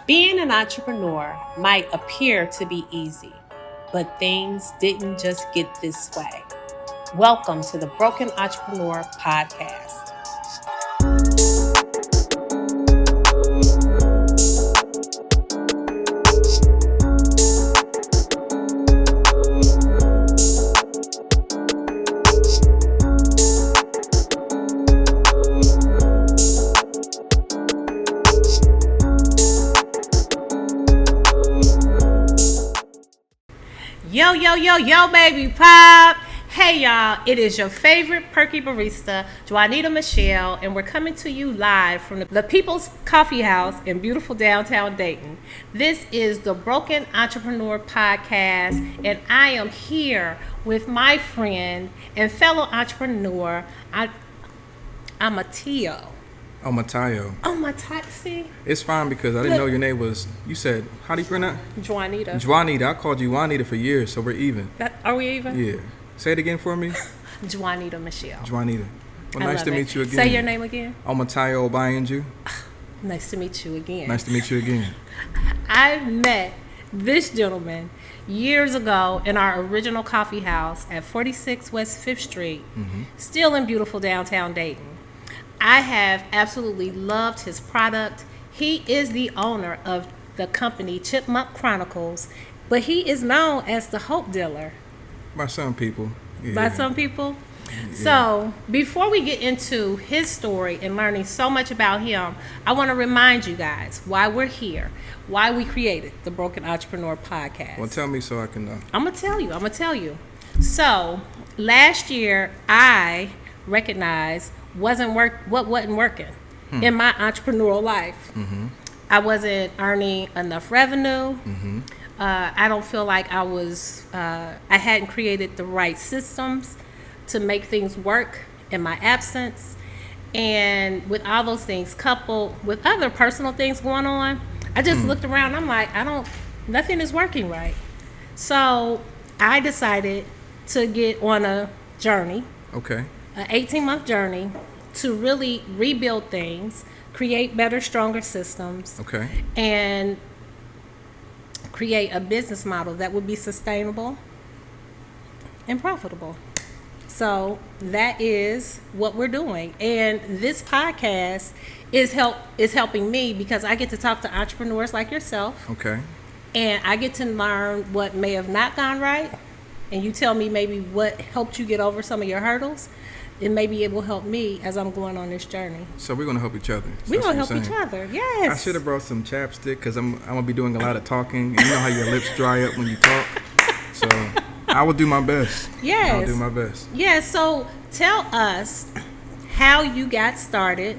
Being an entrepreneur might appear to be easy, but things didn't just get this way. Welcome to the Broken Entrepreneur Podcast. Yo, baby pop. Hey, y'all. It is your favorite perky barista, Juanita Michelle, and we're coming to you live from the People's Coffee House in beautiful downtown Dayton. This is the Broken Entrepreneur Podcast, and I am here with my friend and fellow entrepreneur, Amatio. Oh, Matayo. Oh, Matayo. See? It's fine because I didn't know your name was, you said, how do you pronounce it? Juanita. Juanita. I called you Juanita for years, so we're even. Are we even? Yeah. Say it again for me. Juanita Michelle. Juanita. Well, nice to meet you again. Say your name again. Oh, Matayo Obayanju. Nice to meet you again. Nice to meet you again. I met this gentleman years ago in our original coffee house at 46 West 5th Street, still in beautiful downtown Dayton. I have absolutely loved his product. He is the owner of the company Chipmunk Chronicles, but he is known as the Hope Dealer. By some people. Yeah. By some people? Yeah. So, before we get into his story and learning so much about him, I want to remind you guys why we're here, why we created the Broken Entrepreneur Podcast. Well, tell me so I can know. I'm going to tell you. So, last year, I recognized what wasn't working in my entrepreneurial life. I wasn't earning enough revenue. I don't feel like I hadn't created the right systems to make things work in my absence. And with all those things coupled with other personal things going on, I just looked around. I'm like, nothing is working right. So I decided to get on a journey. Okay. An 18-month journey to really rebuild things, create better, stronger systems, and create a business model that would be sustainable and profitable. So that is what we're doing. And this podcast is helping me because I get to talk to entrepreneurs like yourself. Okay. And I get to learn what may have not gone right. And you tell me maybe what helped you get over some of your hurdles. And maybe it will help me as I'm going on this journey. So we're going to help each other. We're going to help each other, yes. I should have brought some chapstick because I'm going to be doing a lot of talking. And you know how your lips dry up when you talk? So I will do my best. Yes. I'll do my best. Yeah, so tell us how you got started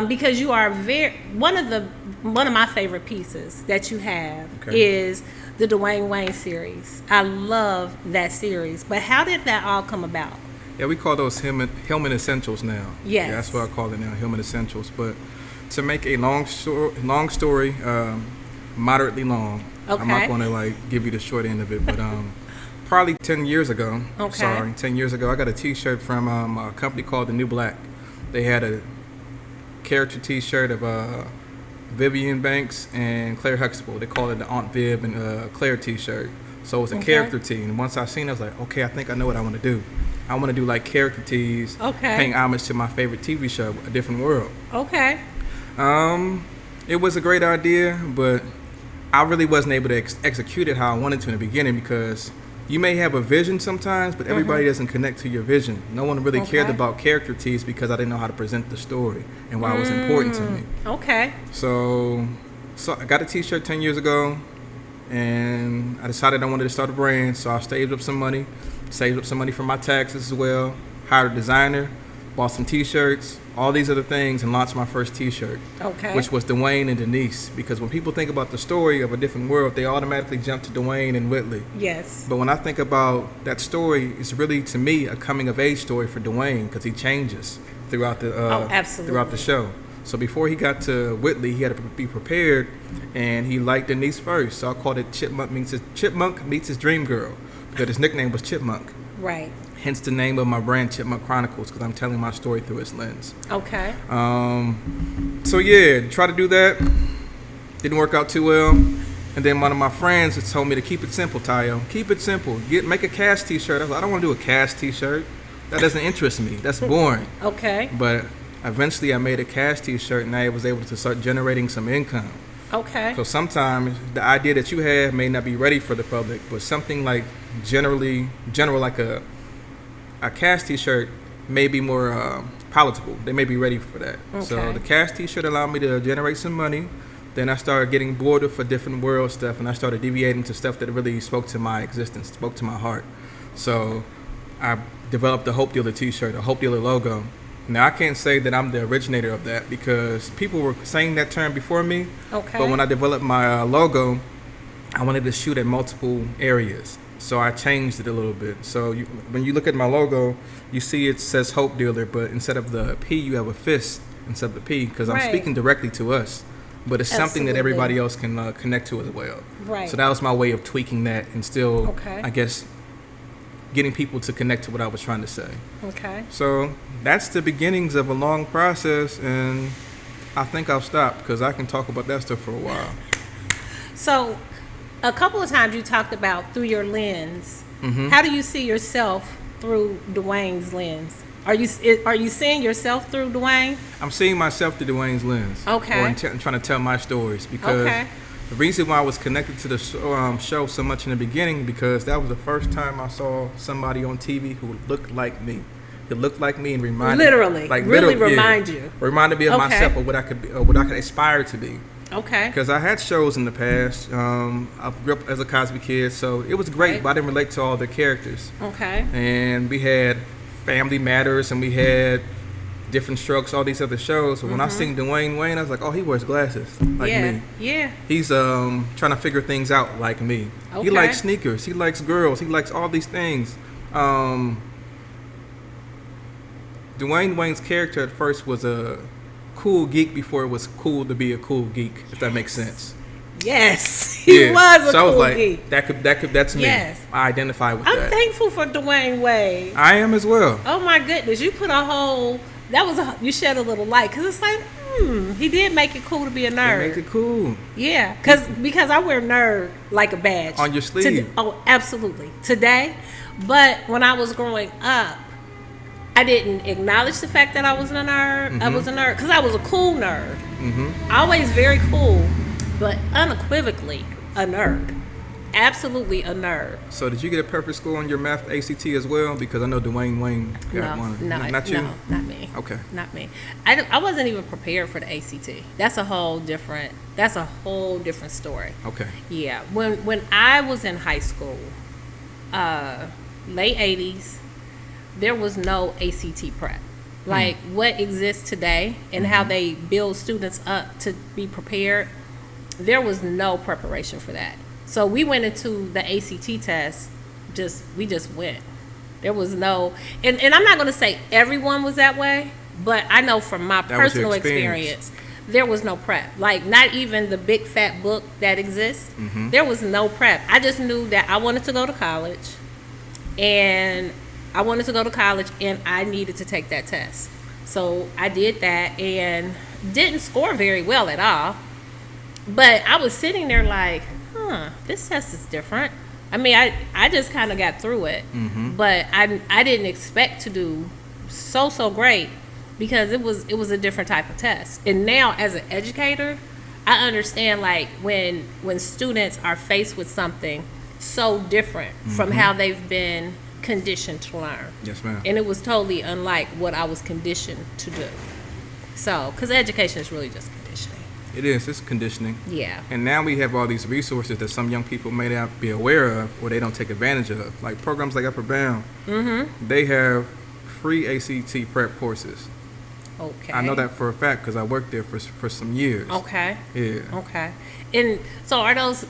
because you are one of my favorite pieces that you have is the Dwaynes Lens series. I love that series. But how did that all come about? Yeah, we call those Hillman Essentials now. Yes. Yeah, that's what I call it now, Hillman Essentials. But to make a long story, moderately long, I'm not going to give you the short end of it, but probably 10 years ago, 10 years ago, I got a T-shirt from a company called The New Black. They had a character T-shirt of Vivian Banks and Claire Huxtable. They call it the Aunt Viv and Claire T-shirt. So it was a character tee, and once I seen it, I was like, okay, I think I know what I want to do. I want to do like character tees, paying homage to my favorite TV show, A Different World. Okay. It was a great idea, but I really wasn't able to execute it how I wanted to in the beginning because you may have a vision sometimes, but everybody doesn't connect to your vision. No one really cared about character tees because I didn't know how to present the story and why it was important to me. Okay. So I got a T-shirt 10 years ago, and I decided I wanted to start a brand, so I saved up some money from my taxes as well, hired a designer, bought some T-shirts, all these other things, and launched my first T-shirt, which was Dwayne and Denise. Because when people think about the story of A Different World, they automatically jump to Dwayne and Whitley. Yes. But when I think about that story, it's really, to me, a coming-of-age story for Dwayne because he changes throughout the show. So before he got to Whitley, he had to be prepared, and he liked Denise first. So I called it Chipmunk Meets His Dream Girl, because his nickname was Chipmunk. Right. Hence the name of my brand, Chipmunk Chronicles, because I'm telling my story through his lens. Okay. So yeah, try to do that. Didn't work out too well. And then one of my friends told me to keep it simple, Tayo. Keep it simple. Make a cast t-shirt. I was like, I don't want to do a cast t-shirt. That doesn't interest me. That's boring. Okay. But eventually I made a cast t-shirt and I was able to start generating some income. Okay. So sometimes the idea that you have may not be ready for the public, but something like general like a cast t-shirt may be more palatable. They may be ready for that. Okay. So the cast t-shirt allowed me to generate some money. Then I started getting bored for different world stuff, and I started deviating to stuff that really spoke to my existence, spoke to my heart. So I developed the Hope Dealer t-shirt, a Hope Dealer logo. Now, I can't say that I'm the originator of that because people were saying that term before me. Okay. But when I developed my logo, I wanted to shoot at multiple areas. So I changed it a little bit. So when you look at my logo, you see it says Hope Dealer, but instead of the P, you have a fist instead of the P because I'm speaking directly to us. But it's something that everybody else can connect to as well. Right. So that was my way of tweaking that and still, I guess, getting people to connect to what I was trying to say. Okay. So that's the beginnings of a long process, and I think I'll stop because I can talk about that stuff for a while. So a couple of times you talked about through your lens. Mm-hmm. How do you see yourself through Dwayne's lens? Are you seeing yourself through Dwayne? I'm seeing myself through Dwayne's lens. Okay. Or trying to tell my stories because the reason why I was connected to the show so much in the beginning because that was the first time I saw somebody on TV who looked like me. It looked like me and reminded remind you. Reminded me of myself or what I could be, or what I could aspire to be. Okay. Because I had shows in the past. I grew up as a Cosby kid, so it was great, but I didn't relate to all the characters. Okay. And we had Family Matters, and we had Different Strokes, all these other shows. But when I seen Dwayne Wayne, I was like, oh, he wears glasses like me. Yeah. He's trying to figure things out like me. Okay. He likes sneakers. He likes girls. He likes all these things. Dwayne Wayne's character at first was a cool geek before it was cool to be a cool geek, if that makes sense. Yes, he was a cool geek. That's me. Yes. I identify with that. I'm thankful for Dwayne Wade. I am as well. Oh my goodness, you put you shed a little light because it's like, he did make it cool to be a nerd. He made it cool. Yeah, because I wear nerd like a badge on your sleeve. Oh, absolutely. Today, but when I was growing up, I didn't acknowledge the fact that I was a nerd. I was a nerd because I was a cool nerd. Always very cool. But unequivocally a nerd. Absolutely a nerd. So did you get a perfect score on your math ACT as well? Because I know Dwayne Wayne got one. Not you? No, not me. Okay. Not me. I wasn't even prepared for the ACT. That's a whole different story. Okay. Yeah. When I was in high school, late 80s, there was no ACT prep. Like what exists today and how they build students up to be prepared, there was no preparation for that. So we went into the ACT test, we just went. There was no, and I'm not going to say everyone was that way, but I know from my personal experience, there was no prep. Like not even the big fat book that exists, there was no prep. I just knew that I wanted to go to college, and I needed to take that test. So I did that and didn't score very well at all. But I was sitting there like, this test is different. I mean, I just kind of got through it. But I didn't expect to do so great because it was a different type of test. And now as an educator, I understand like when students are faced with something so different from how they've been conditioned to learn. Yes, ma'am. And it was totally unlike what I was conditioned to do. So, because education is really just conditioning. It is. It's conditioning. Yeah. And now we have all these resources that some young people may not be aware of or they don't take advantage of. Like programs like Upper Bound. They have free ACT prep courses. Okay. I know that for a fact because I worked there for some years. Okay. Yeah. Okay. And so are those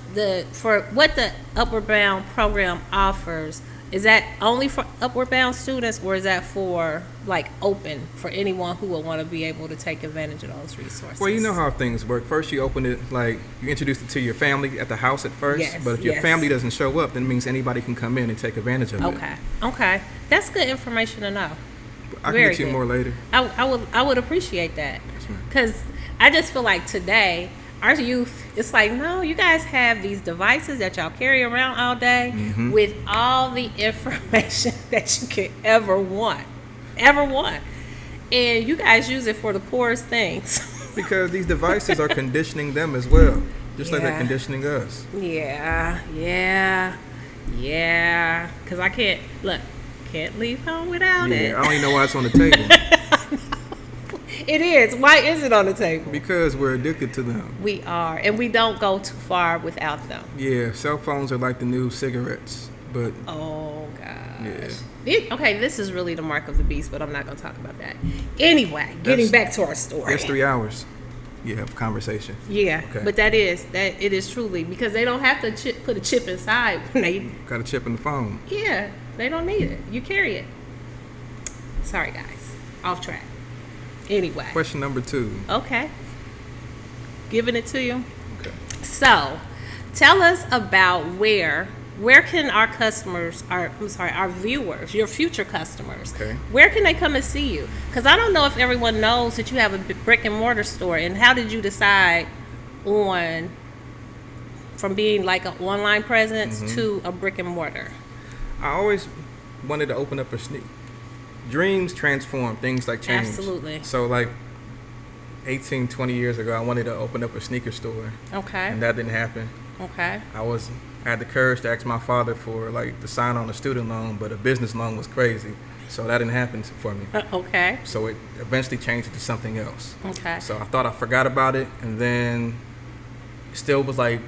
for what the Upward Bound program offers? Is that only for Upward Bound students, or is that for like open for anyone who will want to be able to take advantage of those resources? Well, you know how things work. First, you open it like you introduce it to your family at the house at first. Yes, but if your family doesn't show up, then it means anybody can come in and take advantage of it. Okay. That's good information to know. I can get you more later. I would appreciate that because I just feel like today our youth, it's like, no, you guys have these devices that y'all carry around all day with all the information that you could ever want. And you guys use it for the poorest things. Because these devices are conditioning them as well, just like they're conditioning us. Yeah. Because I can't leave home without it. I don't even know why it's on the table. It is. Why is it on the table? Because we're addicted to them. We are, and we don't go too far without them. Yeah, cell phones are like the new cigarettes, but... Oh, gosh. Yeah. Okay, this is really the mark of the beast, but I'm not going to talk about that. Anyway, getting back to our story. That's 3 hours. Of conversation. Yeah, okay. But it is truly, because they don't have to put a chip inside when they... Got a chip in the phone. Yeah, they don't need it. You carry it. Sorry, guys. Off track. Anyway. Question number 2. Okay. Giving it to you. Okay. So, tell us about where can our customers, our viewers, your future customers, where can they come and see you? Because I don't know if everyone knows that you have a brick and mortar store, and how did you decide from being like an online presence to a brick and mortar? I always wanted to open up a sneak. Dreams transform, things like change. Absolutely. So like 18, 20 years ago, I wanted to open up a sneaker store. Okay. And that didn't happen. Okay. I had the courage to ask my father for to sign on a student loan, but a business loan was crazy. So that didn't happen for me. Okay. So it eventually changed it to something else. Okay. So I thought I forgot about it, and then it still was like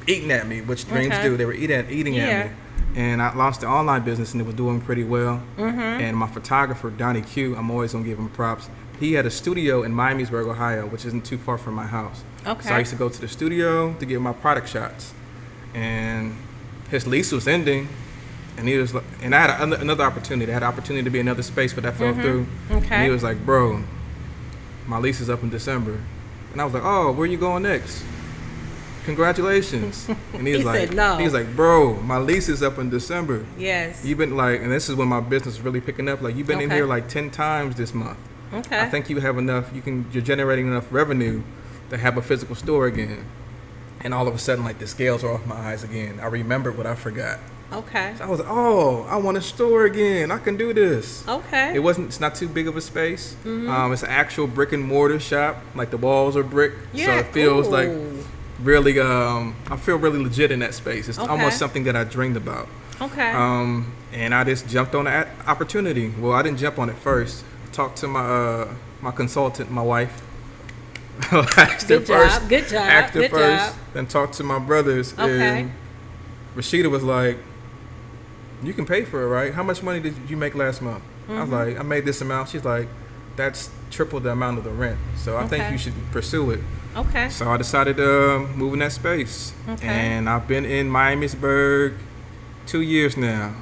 eating at me, which dreams do. They were eating at me. And I launched the online business, and it was doing pretty well. And my photographer, Donnie Q, I'm always going to give him props. He had a studio in Miamisburg, Ohio, which isn't too far from my house. Okay. So I used to go to the studio to get my product shots. And his lease was ending, and I had another opportunity. I had an opportunity to be in another space, but that fell through. Okay. And he was like, bro, my lease is up in December. And I was like, oh, where you going next? Congratulations. And he was said no. He was like, bro, my lease is up in December. Yes. You've been and this is when my business is really picking up. Like, you've been in here like 10 times this month. Okay. I think you have enough. You're generating enough revenue to have a physical store again. And all of a sudden, like, the scales are off my eyes again. I remembered what I forgot. Okay. So I was like, oh, I want a store again. I can do this. Okay. It's not too big of a space. It's an actual brick and mortar shop. Like, the walls are brick. Yeah. So it feels like really, I feel really legit in that space. It's almost something that I dreamed about. Okay. And I just jumped on the opportunity. Well, I didn't jump on it first. I talked to my consultant, my wife. Good job. Then talked to my brothers. Okay. And Rashida was like, you can pay for it, right? How much money did you make last month? I was like, I made this amount. She's like, that's triple the amount of the rent. So I think you should pursue it. Okay. So I decided to move in that space. Okay. And I've been in Miamisburg 2 years now.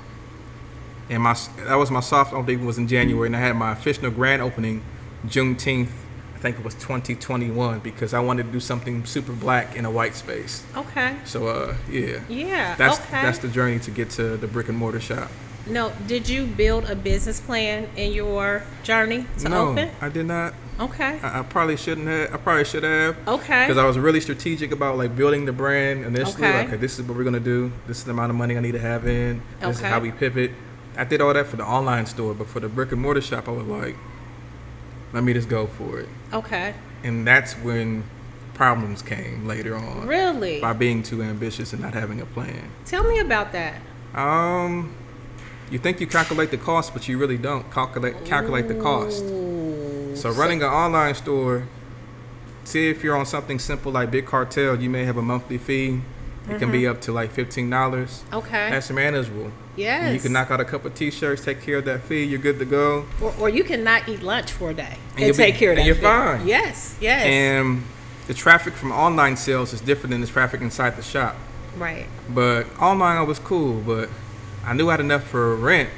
And that was my soft opening was in January, and I had my official grand opening Juneteenth. I think it was 2021, because I wanted to do something super black in a white space. Okay. So yeah. That's the journey to get to the brick and mortar shop. No, did you build a business plan in your journey to open? No, I did not. Okay. I probably shouldn't have. I probably should have. Okay. Because I was really strategic about like building the brand initially. Okay. Like, okay, this is what we're gonna do. This is the amount of money I need to have in. This is how we pivot. I did all that for the online store, but for the brick and mortar shop, I was like, let me just go for it. Okay. And that's when problems came later on. Really? By being too ambitious and not having a plan. Tell me about that. You think you calculate the cost, but you really don't calculate the cost. So running an online store, see if you're on something simple like Big Cartel, you may have a monthly fee. It can be up to like $15. Okay. That's manageable. Yes. And you can knock out a couple of T-shirts, take care of that fee, you're good to go. Or you can not eat lunch for a day and take care of that fee. And you're fine. Yes. And the traffic from online sales is different than the traffic inside the shop. Right. But online I was cool, but I knew I had enough for rent,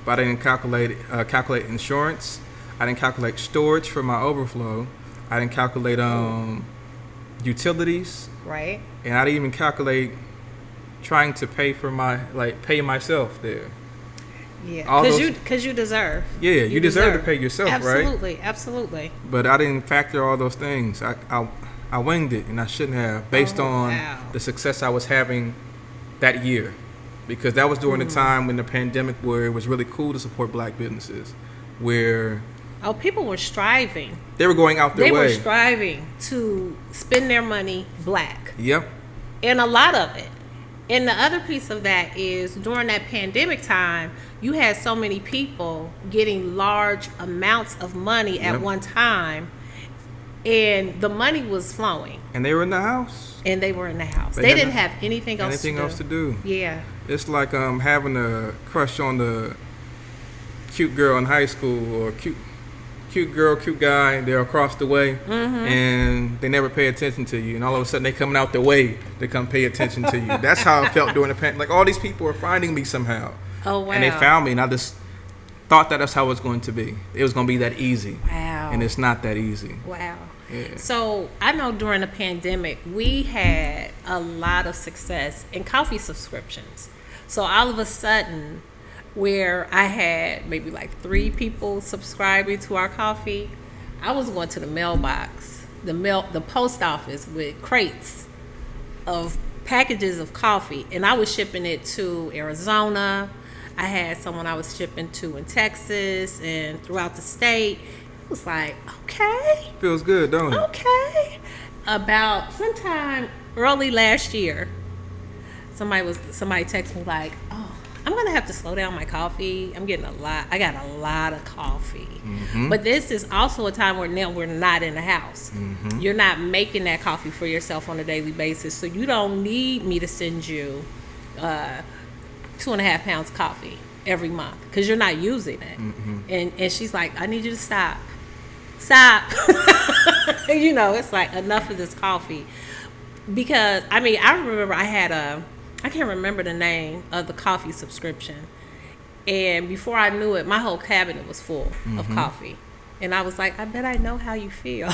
but I didn't calculate insurance. I didn't calculate storage for my overflow. I didn't calculate utilities. Right. And I didn't even calculate trying to pay myself there. Yeah, because you deserve. Yeah, you deserve to pay yourself, absolutely, right? Absolutely. But I didn't factor all those things. I winged it, and I shouldn't have, based on the success I was having that year. Because that was during the time when the pandemic, where it was really cool to support black businesses, where people were striving. They were going out their way. They were striving to spend their money black. Yep. And a lot of it. And the other piece of that is during that pandemic time, you had so many people getting large amounts of money at one time, and the money was flowing. And they were in the house. They didn't have anything else to do. Yeah. It's like having a crush on the cute girl in high school, or cute girl, cute guy. They're across the way, and they never pay attention to you. And all of a sudden, they coming out the way to come pay attention to you. That's how I felt during the pandemic. Like, all these people are finding me somehow. Oh, wow. And they found me, and I just thought that that's how it was going to be. It was going to be that easy. Wow. And it's not that easy. Wow. Yeah. So I know during the pandemic, we had a lot of success in coffee subscriptions. So all of a sudden, where I had maybe like 3 people subscribing to our coffee, I was going to the mailbox, the post office, with crates of packages of coffee, and I was shipping it to Arizona. I had someone I was shipping to in Texas and throughout the state. It was like, okay. Feels good, don't it? Okay. About sometime early last year, somebody texted me like, oh, I'm gonna have to slow down my coffee. I got a lot of coffee. But this is also a time where now we're not in the house. You're not making that coffee for yourself on a daily basis, so you don't need me to send you 2.5 pounds of coffee every month because you're not using it. And she's like, I need you to stop. It's like, enough of this coffee. Because I remember I can't remember the name of the coffee subscription, and before I knew it, my whole cabinet was full of coffee. And I was like, I bet I know how you feel.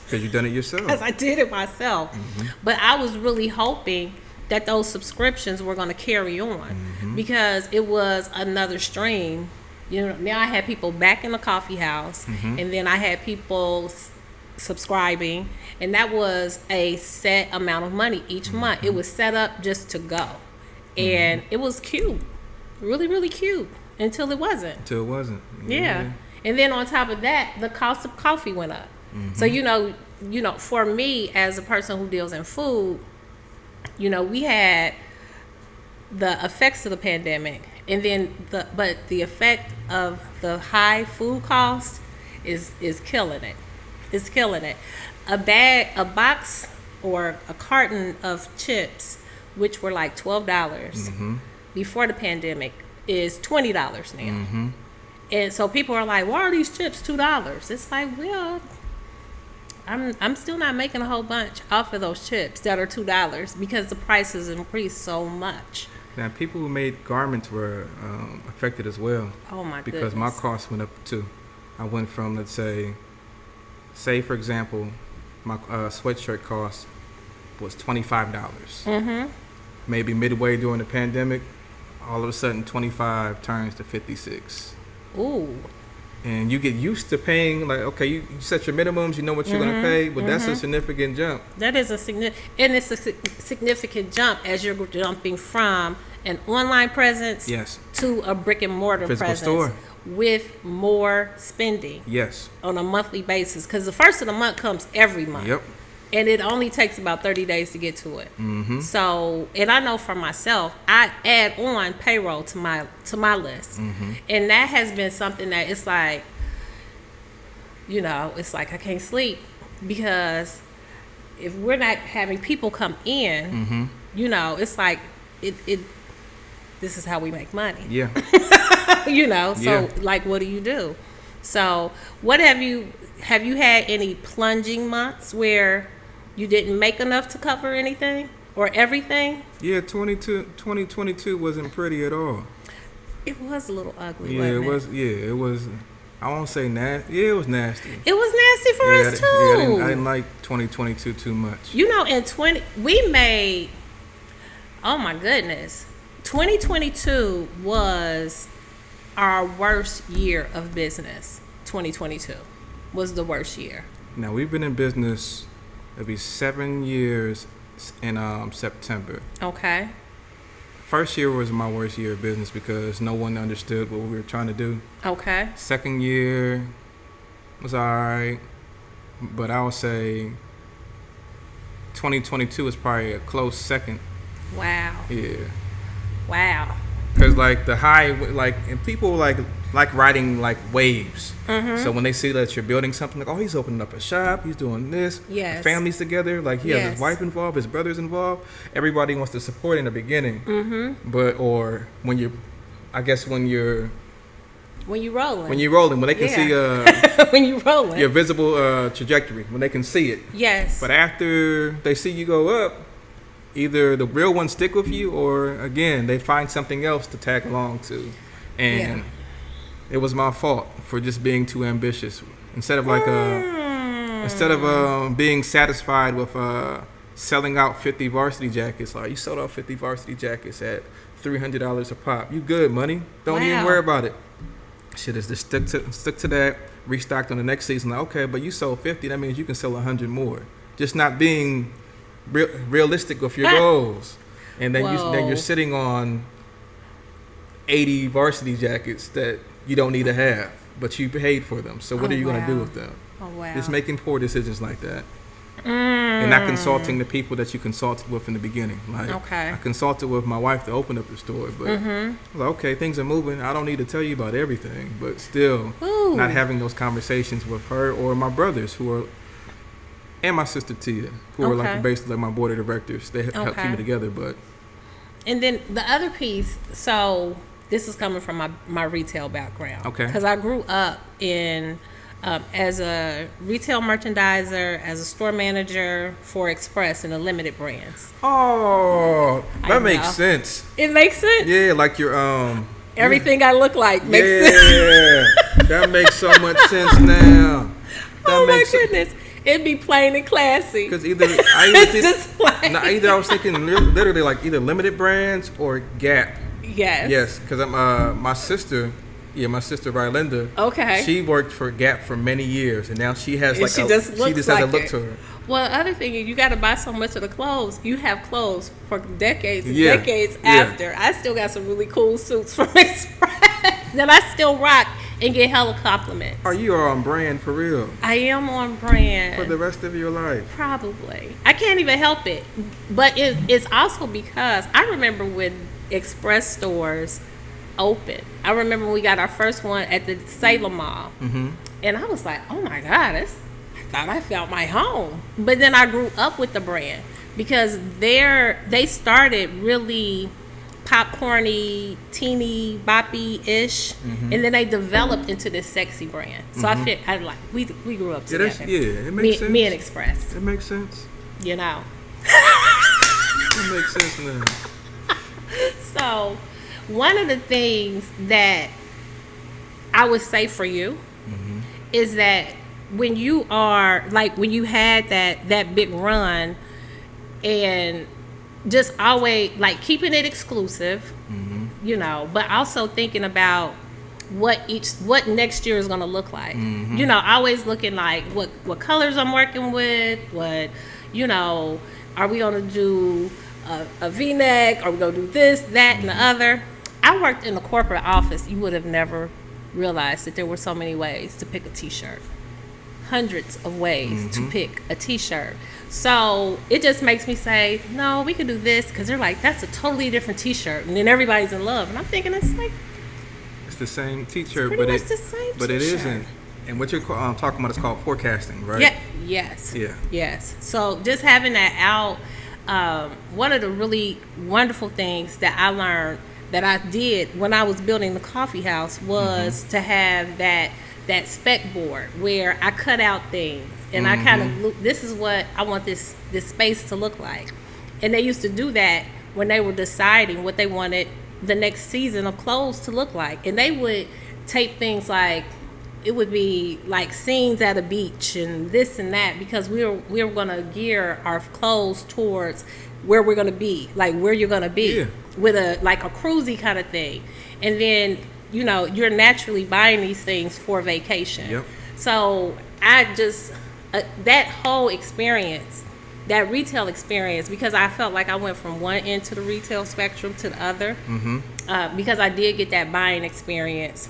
Because you've done it yourself. Because I did it myself. But I was really hoping that those subscriptions were going to carry on, because it was another stream. Now I had people back in the coffee house, and then I had people subscribing, and that was a set amount of money each month. It was set up just to go, and it was cute, really, really cute, until it wasn't. Yeah. And then on top of that, the cost of coffee went up. So for me, as a person who deals in food, we had the effects of the pandemic, and then the effect of the high food cost is killing it. It's killing it. A box or a carton of chips, which were like $12 before the pandemic, is $20 now. And so people are like, why are these chips $2? It's like, well, I'm still not making a whole bunch off of those chips that are $2 because the prices increased so much. Now, people who made garments were affected as well. Oh, my goodness. Because my costs went up too. I went from, let's say for example, my sweatshirt cost was $25. Maybe midway during the pandemic, all of a sudden 25 turns to 56. Ooh. And you get used to paying, like, okay, you set your minimums, you know what you're going to pay, but that's a significant jump. That is a significant jump as you're jumping from an online presence to a brick and mortar physical presence store with more spending on a monthly basis, because the first of the month comes every month. Yep. And it only takes about 30 days to get to it. So, and I know for myself, I add on payroll to my list. And that has been something that it's like, it's like I can't sleep, because if we're not having people come in, it's like this is how we make money. Yeah. So like, what do you do? So what have you had any plunging months where you didn't make enough to cover anything or everything? Yeah, 2022 wasn't pretty at all. It was a little ugly. Yeah, it was. Yeah, it was. I won't say nasty. Yeah, it was nasty. It was nasty for us too. Yeah, I didn't like 2022 too much. We made. Oh my goodness, 2022 was our worst year of business. 2022 was the worst year. Now, we've been in business It'll be 7 years in September. Okay. First year was my worst year of business because no one understood what we were trying to do. Okay. Second year was all right, but I would say 2022 is probably a close second. Wow. Yeah. Wow. Because like the high, like, and people like riding like waves. Mm-hmm. So when they see that you're building something, like, oh, he's opening up a shop, he's doing this. Yes. The family's together, like he has his wife involved, his brother's involved. Everybody wants to support in the beginning. Mm-hmm. But or when you're rolling, when they can see when you rolling your visible trajectory, when they can see it. Yes. But after they see you go up, either the real ones stick with you, or again they find something else to tag along to, and it was my fault for just being too ambitious. Instead of being satisfied with selling out 50 varsity jackets, like you sold out 50 varsity jackets at $300 a pop. You good, money? Don't even worry about it. Shit is just stick to that. Restocked on the next season. Like, okay, but you sold 50. That means you can sell 100 more. Just not being realistic with your goals, and then you're sitting on 80 varsity jackets that you don't need to have, but you paid for them. So what are you going to do with them? Oh wow! Just making poor decisions like that, and not consulting the people that you consulted with in the beginning. Like, I consulted with my wife to open up the store, but I was like, okay, things are moving. I don't need to tell you about everything, but still, not having those conversations with her or my brothers and my sister Tia, who are like basically like my board of directors. They help keep me together. But and then the other piece, so this is coming from my retail background. Okay. Because I grew up in as a retail merchandiser, as a store manager for Express and the limited brands. Oh, that makes sense. It makes sense. Yeah, like your everything I look like makes sense. Yeah, that makes so much sense now. Oh my goodness. It'd be plain and classy. Because either I was thinking literally like either limited brands or Gap. Yes. Yes, because my sister Rylinda. Okay. She worked for Gap for many years, and now she has she just has a look to her. Well, the other thing is you got to buy so much of the clothes. You have clothes for decades and decades after. I still got some really cool suits from Express that I still rock and get hella compliments. Are you on brand for real? I am on brand. For the rest of your life? Probably. I can't even help it. But it's also because I remember when Express stores opened. I remember when we got our first one at the Salem Mall. Mm-hmm. And I was like, oh my God, I thought I found my home. But then I grew up with the brand because they started really popcorny, teeny, boppy-ish, and then they developed into this sexy brand. So we grew up together. It makes sense. Me and Express. It makes sense. You know. It makes sense now. So, one of the things that I would say for you is that when you had that big run and just always like keeping it exclusive, you know, but also thinking about what next year is going to look like. You know, always looking like what colors I'm working with, what, you know, are we going to do a V-neck? Are we going to do this, that, and the other? I worked in a corporate office. You would have never realized that there were so many ways to pick a t-shirt. Hundreds of ways to pick a t-shirt. So it just makes me say, no, we could do this, because they're like, that's a totally different t-shirt, and then everybody's in love, and I'm thinking it's the same t-shirt, but it's the same but t-shirt. It isn't. And what you're talking about is called forecasting, right? Yeah. Yes. Yeah. Yes. So just having that out, one of the really wonderful things that I learned that I did when I was building the coffee house was to have that spec board where I cut out things and I kind of this is what I want this space to look like. And they used to do that when they were deciding what they wanted the next season of clothes to look like. And they would tape things like, it would be like scenes at a beach and this and that, because we were going to gear our clothes towards where we're going to be, like where you're going to be with a cruisy kind of thing. And then, you know, you're naturally buying these things for vacation. Yep. So I just, that whole experience that retail experience, because I felt like I went from one end to the retail spectrum to the other, because I did get that buying experience.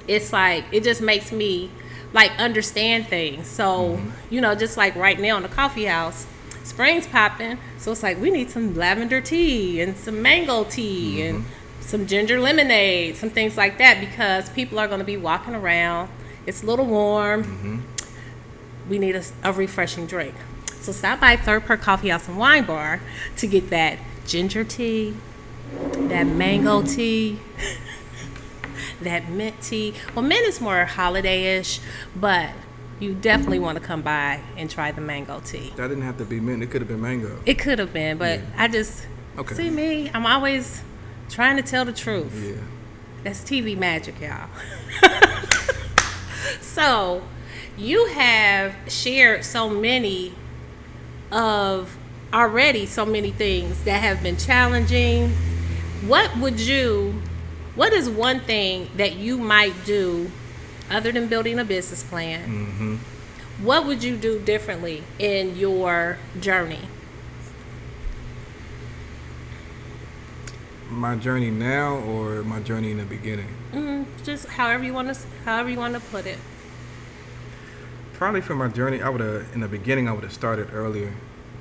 It's like, it just makes me like understand things. So, you know, just like right now in the coffee house, spring's popping. So it's like, we need some lavender tea and some mango tea and some ginger lemonade, some things like that, because people are going to be walking around. It's a little warm. We need a refreshing drink. So stop by Third Per Coffee House and Wine Bar to get that ginger tea, that mango tea, that mint tea. Well, mint is more holiday-ish, but you definitely want to come by and try the mango tea. That didn't have to be mint. It could have been mango. It could have been, but I just, see me, I'm always trying to tell the truth. Yeah. That's TV magic, y'all. So, you have shared so many things that have been challenging. What is one thing that you might do other than building a business plan? What would you do differently in your journey? My journey now, or my journey in the beginning? Just however you want to put it. Probably for my journey, in the beginning, I would have started earlier.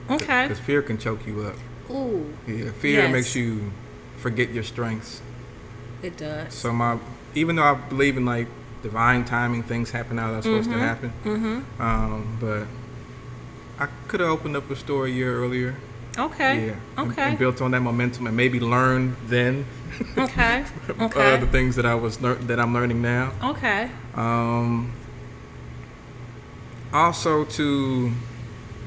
Okay. Because fear can choke you up. Ooh. Yeah, fear makes you forget your strengths. It does. So even though I believe in like divine timing, things happen how they're supposed to happen. But I could have opened up a store a year earlier. Okay. Yeah. Okay. And built on that momentum and maybe learned then. Okay. Okay. The things that I'm learning now. Okay. Also to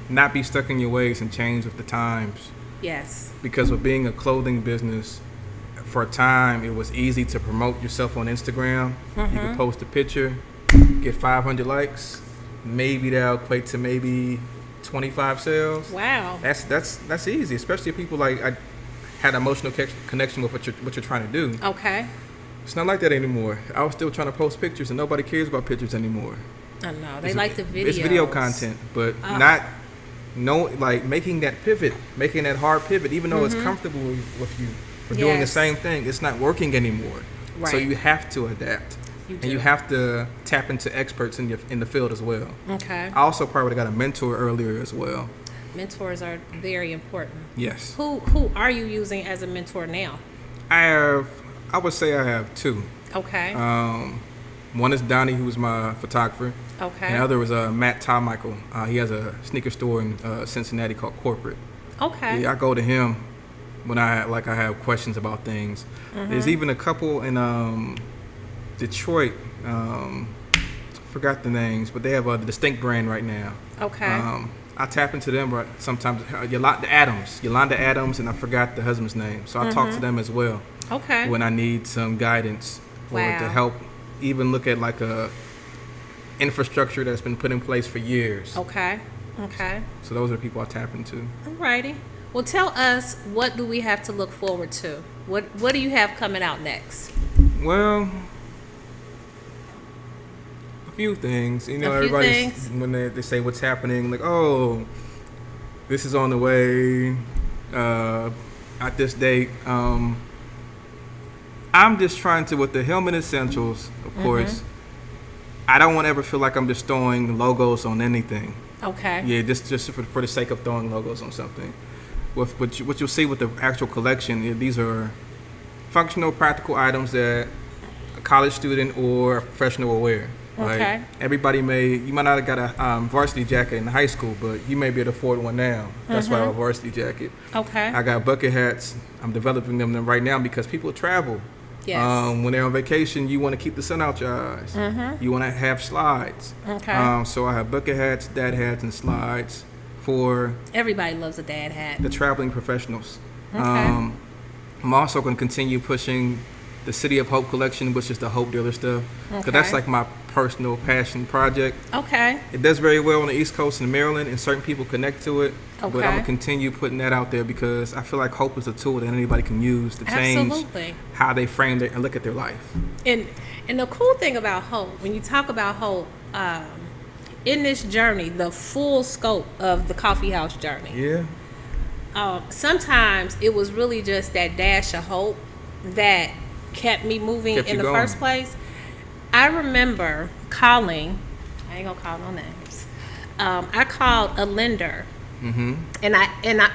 not be stuck in your ways and change with the times. Yes. Because with being a clothing business, for a time, it was easy to promote yourself on Instagram. You could post a picture, get 500 likes. Maybe that'll equate to maybe 25 sales. Wow. That's easy, especially if people like I had an emotional connection with what you're trying to do. Okay. It's not like that anymore. I was still trying to post pictures, and nobody cares about pictures anymore. I know. They like the videos. It's video content, but making that pivot, making that hard pivot, even though it's comfortable with you for doing the same thing, it's not working anymore. Right. So you have to adapt. And you have to tap into experts in the field as well. Okay. I also probably got a mentor earlier as well. Mentors are very important. Yes. Who are you using as a mentor now? I would say I have two. Okay. One is Donnie, who's my photographer. Okay. And the other was Matt Michael. He has a sneaker store in Cincinnati called Corporate. Okay. Yeah, I go to him when I have questions about things. There's even a couple in Detroit. Forgot the names, but they have a distinct brand right now. Okay. I tap into them, but sometimes Yolanda Adams, and I forgot the husband's name. So I talk to them as well. Okay. When I need some guidance or to help, even look at like a infrastructure that's been put in place for years. Okay. Okay. So those are the people I tap into. Alrighty. Well, tell us, what do we have to look forward to? What do you have coming out next? Well, a few things. You know, everybody's, when they say what's happening, like, oh, this is on the way at this date. I'm just trying to, with the Hillman Essentials, of course, I don't want to ever feel like I'm just throwing logos on anything. Okay. Yeah, just for the sake of throwing logos on something. With what you'll see with the actual collection, these are functional, practical items that a college student or a professional will wear. Okay. Like you might not have got a varsity jacket in high school, but you may be able to afford one now. That's why I have a varsity jacket. Okay. I got bucket hats. I'm developing them right now because people travel. Yes. When they're on vacation, you want to keep the sun out your eyes. You want to have slides. Okay. So I have bucket hats, dad hats, and slides for... Everybody loves a dad hat. The traveling professionals. Okay. I'm also going to continue pushing the City of Hope collection, which is the Hope Dealer stuff. Because that's like my personal passion project. Okay. It does very well on the East Coast in Maryland, and certain people connect to it. Okay. But I'm going to continue putting that out there because I feel like hope is a tool that anybody can use to change how they frame and look at their life. And the cool thing about hope, when you talk about hope, in this journey, the full scope of the coffee house journey. Yeah. Sometimes it was really just that dash of hope that kept me moving in the first place. I remember calling, I ain't gonna call no names. I called a lender, and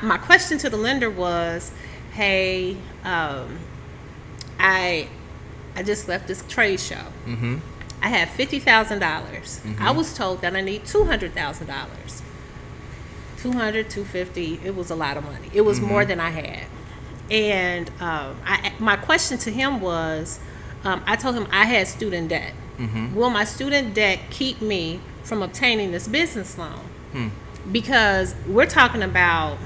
my question to the lender was, "Hey, I just left this trade show. I have $50,000. I was told that I need $200,000. 200, 250. It was a lot of money. It was more than I had. And my question to him was, I told him I had student debt. Will my student debt keep me from obtaining this business loan? Because we're talking about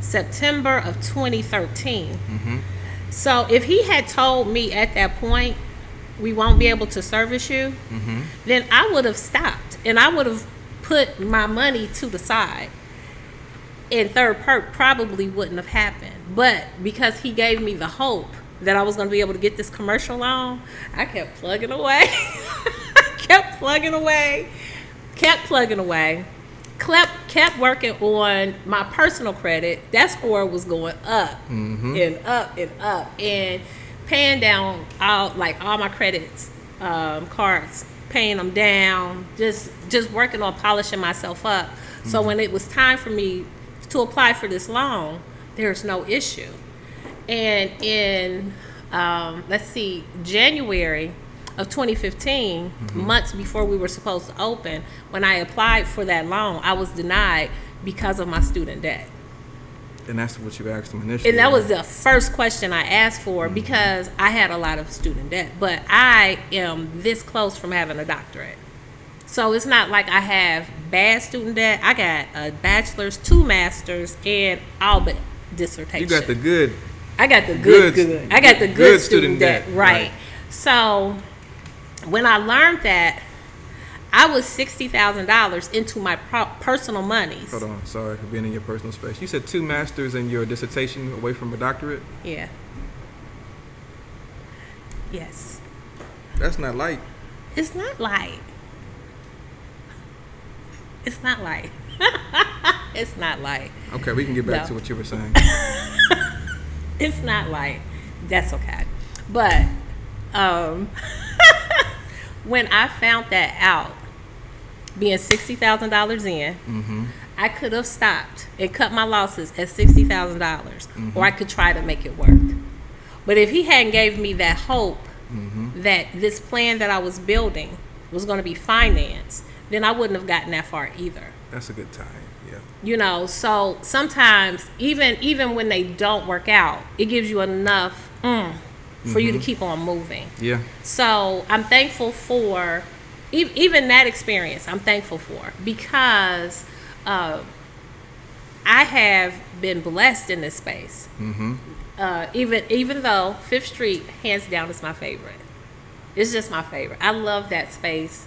September of 2013. So if he had told me at that point, we won't be able to service you, then I would have stopped and I would have put my money to the side, and third perk probably wouldn't have happened. But because he gave me the hope that I was going to be able to get this commercial loan, I kept plugging away. kept plugging away, kept working on my personal credit. That score was going up and up and up, and paying down all my credits, cards, paying them down, just working on polishing myself up. So when it was time for me to apply for this loan, there's no issue. And in January of 2015, months before we were supposed to open, when I applied for that loan, I was denied because of my student debt. And that's what you asked them initially. And that was the first question I asked for, because I had a lot of student debt. But I am this close from having a doctorate. So it's not like I have bad student debt. I got a bachelor's, 2 masters, and all but dissertation. You got the good. I got the good. I got the good student debt. Right. So when I learned that, I was $60,000 into my personal monies. Hold on, sorry for being in your personal space. You said 2 masters and your dissertation away from a doctorate? Yeah. Yes. That's not light. It's not light. It's not light. It's not light. Okay, we can get back to what you were saying. It's not light. That's okay. But when I found that out, being $60,000 in, I could have stopped and cut my losses at $60,000, or I could try to make it work. But if he hadn't gave me that hope that this plan that I was building was going to be financed, then I wouldn't have gotten that far either. That's a good time, yeah. You know, so sometimes even when they don't work out, it gives you enough for you to keep on moving. Yeah. So I'm thankful for even that experience. I'm thankful for, because I have been blessed in this space. Even though 5th Street, hands down, is my favorite. It's just my favorite. I love that space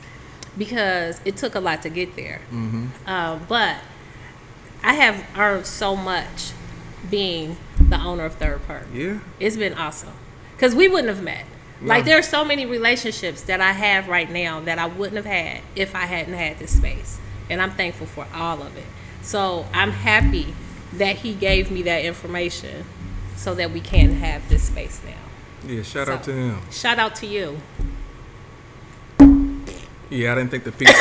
because it took a lot to get there. But I have earned so much being the owner of Third Perk. Yeah. It's been awesome. Because we wouldn't have met. No. Like, there are so many relationships that I have right now that I wouldn't have had if I hadn't had this space. And I'm thankful for all of it. So I'm happy that he gave me that information so that we can have this space now. Yeah, shout out to him. Shout out to you. Yeah, I didn't think the peace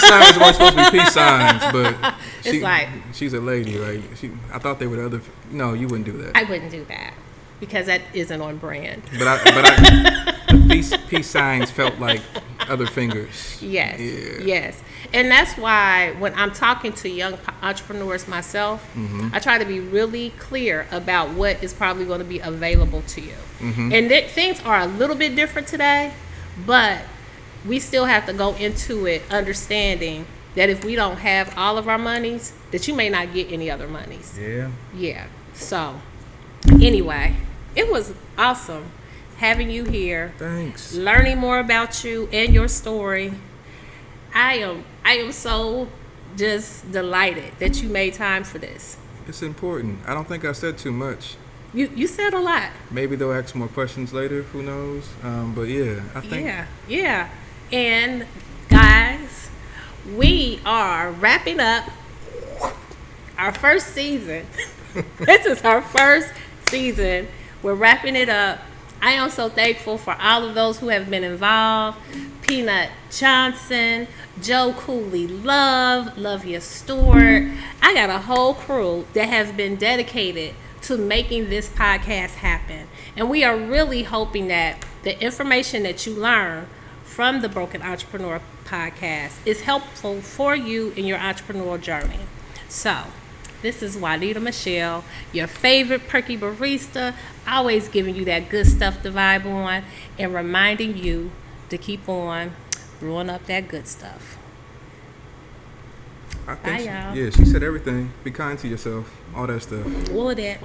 signs weren't supposed to be peace signs, but she's a lady, right? I thought they were other. No, you wouldn't do that. I wouldn't do that because that isn't on brand. But the peace signs felt like other fingers. Yes, yeah. Yes. And that's why when I'm talking to young entrepreneurs myself, I try to be really clear about what is probably going to be available to you. And things are a little bit different today, but we still have to go into it understanding that if we don't have all of our monies, that you may not get any other monies. Yeah. Yeah. So, anyway, it was awesome having you here. Thanks. Learning more about you and your story. I am so just delighted that you made time for this. It's important. I don't think I said too much. You said a lot. Maybe they'll ask more questions later. Who knows? But yeah, I think. Yeah. And guys, we are wrapping up our first season. This is our first season. We're wrapping it up. I am so thankful for all of those who have been involved. Peanut Johnson, Joe Cooley Love Your Stewart. I got a whole crew that has been dedicated to making this podcast happen. And we are really hoping that the information that you learn from the Broken Entrepreneur podcast is helpful for you in your entrepreneurial journey. So, this is Juanita Michelle, your favorite perky barista, always giving you that good stuff to vibe on and reminding you to keep on brewing up that good stuff. I think Bye, y'all. Yeah, she said everything. Be kind to yourself. All that stuff. All of that.